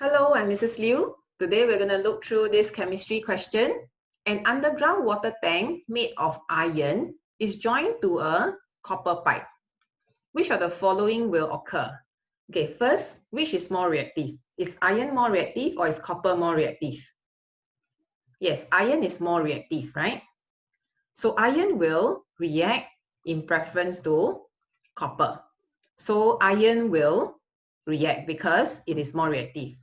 Hello, I'm Mrs. Liu. Today we're going to look through this chemistry question. An underground water tank made of iron is joined to a copper pipe. Which of the following will occur? Okay, first, which is more reactive? Is iron more reactive or is copper more reactive? Yes, iron is more reactive, right? So iron will react in preference to copper. So iron will react because it is more reactive.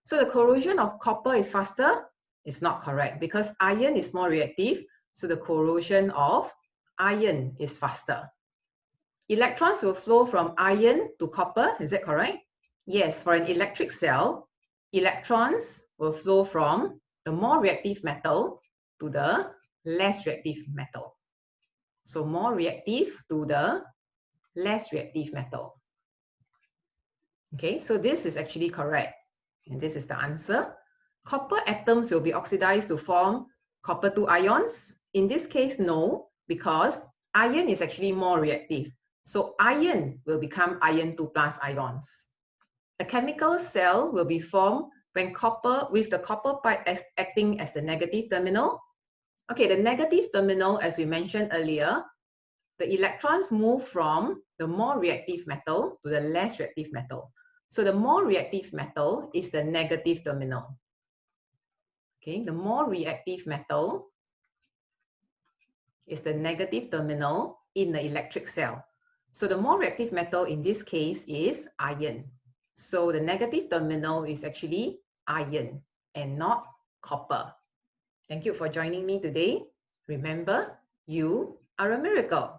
So the corrosion of copper is faster? It's not correct because iron is more reactive. So the corrosion of iron is faster. Electrons will flow from iron to copper. Is that correct? Yes, for an electric cell, electrons will flow from the more reactive metal to the less reactive metal. So more reactive to the less reactive metal. Okay, so this is actually correct. And this is the answer. Copper atoms will be oxidized to form copper 2 ions. In this case, no, because iron is actually more reactive. So iron will become iron 2 plus ions. A chemical cell will be formed when with the copper pipe acting as the negative terminal. Okay, the negative terminal, as we mentioned earlier, the electrons move from the more reactive metal to the less reactive metal. So the more reactive metal is the negative terminal. Okay, the more reactive metal is the negative terminal in the electric cell. So the more reactive metal in this case is iron. So the negative terminal is actually iron and not copper. Thank you for joining me today. Remember, you are a miracle.